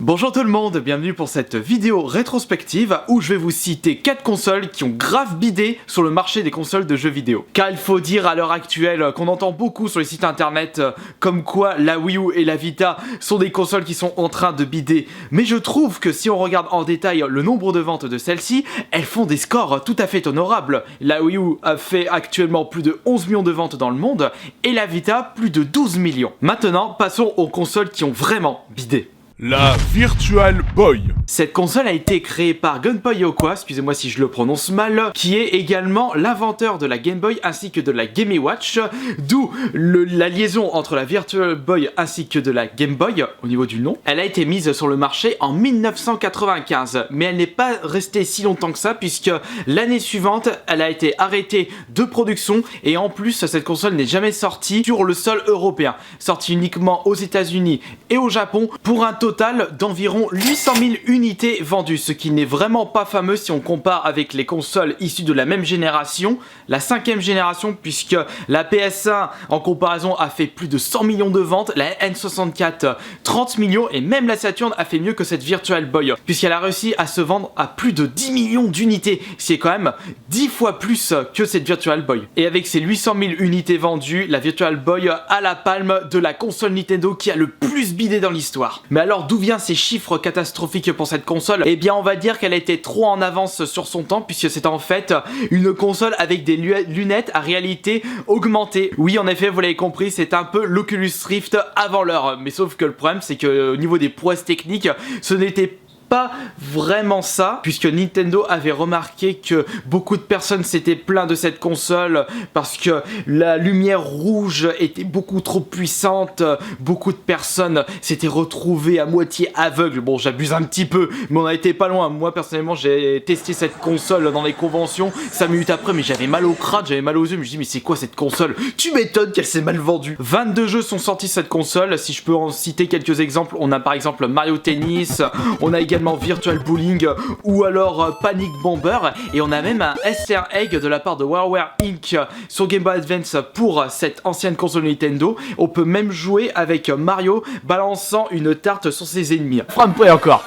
Bonjour tout le monde, bienvenue pour cette vidéo rétrospective où je vais vous citer 4 consoles qui ont grave bidé sur le marché des consoles de jeux vidéo. Car il faut dire à l'heure actuelle qu'on entend beaucoup sur les sites internet comme quoi la Wii U et la Vita sont des consoles qui sont en train de bider. Mais je trouve que si on regarde en détail le nombre de ventes de celles-ci, elles font des scores tout à fait honorables. La Wii U a fait actuellement plus de 11 millions de ventes dans le monde et la Vita plus de 12 millions. Maintenant, passons aux consoles qui ont vraiment bidé. La Virtual Boy. Cette console a été créée par Gunpei Yokoi, excusez-moi si je le prononce mal, qui est également l'inventeur de la Game Boy ainsi que de la Game & Watch, d'où la liaison entre la Virtual Boy ainsi que de la Game Boy au niveau du nom. Elle a été mise sur le marché en 1995, mais elle n'est pas restée si longtemps que ça puisque l'année suivante, elle a été arrêtée de production et en plus cette console n'est jamais sortie sur le sol européen, sortie uniquement aux États-Unis et au Japon pour un total d'environ 800 000 unités vendues, ce qui n'est vraiment pas fameux si on compare avec les consoles issues de la même génération, la 5e génération, puisque la PS1 en comparaison a fait plus de 100 millions de ventes, la N64 30 millions et même la Saturn a fait mieux que cette Virtual Boy, puisqu'elle a réussi à se vendre à plus de 10 millions d'unités, ce qui est quand même 10 fois plus que cette Virtual Boy. Et avec ces 800 000 unités vendues, la Virtual Boy a la palme de la console Nintendo qui a le plus bidé dans l'histoire. Mais alors d'où viennent ces chiffres catastrophiques pour cette console? Eh bien on va dire qu'elle a été trop en avance sur son temps puisque c'est en fait une console avec des lunettes à réalité augmentée. Oui en effet vous l'avez compris, c'est un peu l'Oculus Rift avant l'heure. Mais sauf que le problème c'est que au niveau des prouesses techniques ce n'était pas vraiment ça, puisque Nintendo avait remarqué que beaucoup de personnes s'étaient plaints de cette console parce que la lumière rouge était beaucoup trop puissante, beaucoup de personnes s'étaient retrouvées à moitié aveugles. Bon j'abuse un petit peu, mais on a été pas loin. Moi personnellement j'ai testé cette console dans les conventions 5 minutes après, mais j'avais mal au crâne, j'avais mal aux yeux, je me dis mais c'est quoi cette console? Tu m'étonnes qu'elle s'est mal vendue. 22 jeux sont sortis cette console, si je peux en citer quelques exemples, on a par exemple Mario Tennis, on a également Virtual Bowling ou alors Panic Bomber et on a même un Easter egg de la part de WarWare Inc. sur Game Boy Advance pour cette ancienne console Nintendo. On peut même jouer avec Mario balançant une tarte sur ses ennemis. Frappe-moi encore.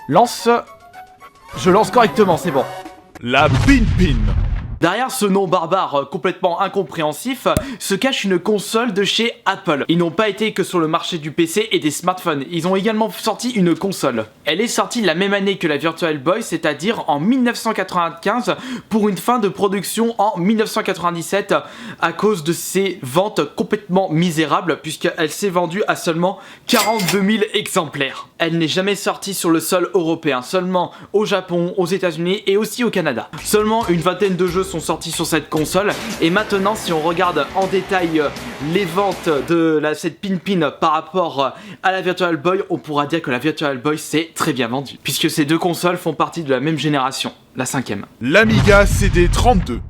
Lance. Je lance correctement, c'est bon. La Pin-Pin. Derrière ce nom barbare complètement incompréhensif se cache une console de chez Apple. Ils n'ont pas été que sur le marché du PC et des smartphones, ils ont également sorti une console. Elle est sortie la même année que la Virtual Boy, c'est-à-dire en 1995 pour une fin de production en 1997 à cause de ses ventes complètement misérables puisqu'elle s'est vendue à seulement 42 000 exemplaires. Elle n'est jamais sortie sur le sol européen, seulement au Japon, aux États-Unis et aussi au Canada. Seulement une vingtaine de jeux sont sortis sur cette console et maintenant si on regarde en détail les ventes de cette Pin-Pin par rapport à la Virtual Boy, on pourra dire que la Virtual Boy s'est très bien vendue puisque ces deux consoles font partie de la même génération, la 5e. L'Amiga CD32.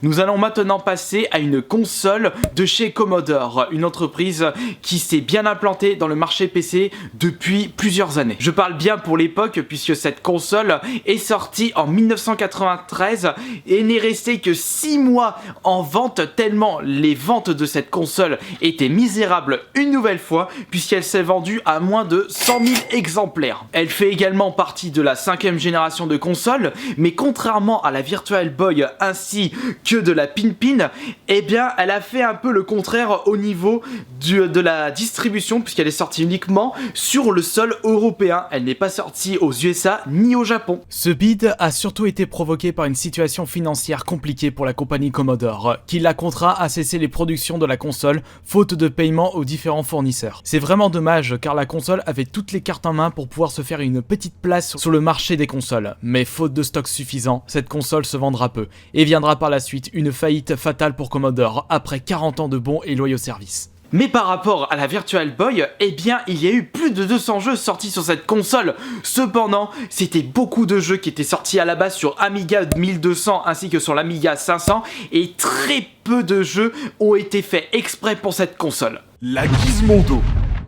Nous allons maintenant passer à une console de chez Commodore, une entreprise qui s'est bien implantée dans le marché PC depuis plusieurs années. Je parle bien pour l'époque puisque cette console est sortie en 1993 et n'est restée que 6 mois en vente tellement les ventes de cette console étaient misérables une nouvelle fois puisqu'elle s'est vendue à moins de 100 000 exemplaires. Elle fait également partie de la 5e génération de consoles, mais contrairement à la Virtual Boy ainsi que de la Pin-Pin, eh bien elle a fait un peu le contraire au niveau de la distribution puisqu'elle est sortie uniquement sur le sol européen. Elle n'est pas sortie aux USA ni au Japon. Ce bid a surtout été provoqué par une situation financière compliquée pour la compagnie Commodore qui la contraint à cesser les productions de la console faute de paiement aux différents fournisseurs. C'est vraiment dommage car la console avait toutes les cartes en main pour pouvoir se faire une petite place sur le marché des consoles. Mais faute de stock suffisant, cette console se vendra peu et viendra par la suite une faillite fatale pour Commodore après 40 ans de bons et loyaux services. Mais par rapport à la Virtual Boy, eh bien il y a eu plus de 200 jeux sortis sur cette console. Cependant, c'était beaucoup de jeux qui étaient sortis à la base sur Amiga 1200 ainsi que sur l'Amiga 500 et très peu de jeux ont été faits exprès pour cette console. La Gizmodo.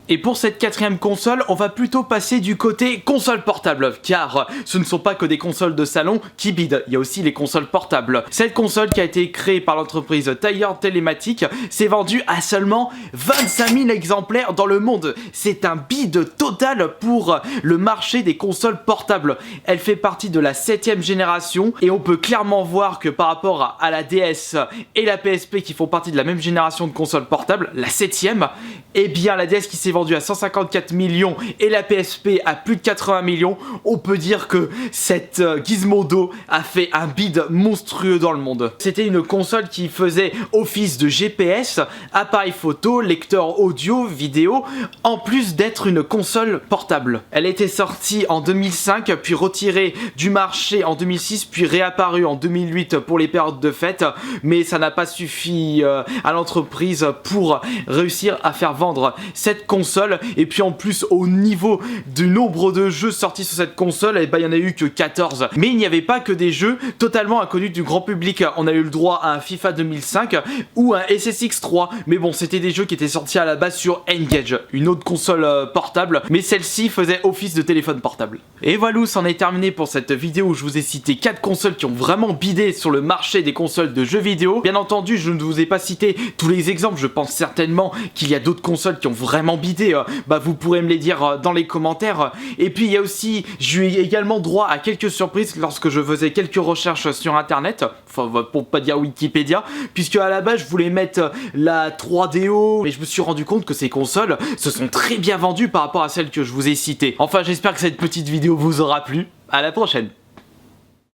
Et pour cette quatrième console, on va plutôt passer du côté console portable, car ce ne sont pas que des consoles de salon qui bident, il y a aussi les consoles portables. Cette console qui a été créée par l'entreprise Tired Telematic s'est vendue à seulement 25 000 exemplaires dans le monde. C'est un bide total pour le marché des consoles portables. Elle fait partie de la 7ème génération et on peut clairement voir que par rapport à la DS et la PSP qui font partie de la même génération de consoles portables, la 7ème, eh bien la DS qui s'est vendue à 154 millions et la PSP à plus de 80 millions, on peut dire que cette Gizmodo a fait un bid monstrueux dans le monde. C'était une console qui faisait office de GPS, appareil photo, lecteur audio, vidéo, en plus d'être une console portable. Elle était sortie en 2005, puis retirée du marché en 2006, puis réapparue en 2008 pour les périodes de fête, mais ça n'a pas suffi à l'entreprise pour réussir à faire vendre cette console. Et puis en plus, au niveau du nombre de jeux sortis sur cette console, eh ben, il n'y en a eu que 14. Mais il n'y avait pas que des jeux totalement inconnus du grand public. On a eu le droit à un FIFA 2005 ou un SSX 3, mais bon, c'était des jeux qui étaient sortis à la base sur N-Gage, une autre console portable, mais celle-ci faisait office de téléphone portable. Et voilà, c'en est terminé pour cette vidéo où je vous ai cité 4 consoles qui ont vraiment bidé sur le marché des consoles de jeux vidéo. Bien entendu, je ne vous ai pas cité tous les exemples, je pense certainement qu'il y a d'autres consoles qui ont vraiment bidé, bah vous pourrez me les dire dans les commentaires. Et puis il y a aussi, j'ai eu également droit à quelques surprises lorsque je faisais quelques recherches sur internet, enfin pour pas dire Wikipédia, puisque à la base je voulais mettre la 3DO, mais je me suis rendu compte que ces consoles se sont très bien vendues par rapport à celles que je vous ai citées. Enfin, j'espère que cette petite vidéo vous aura plu. À la prochaine.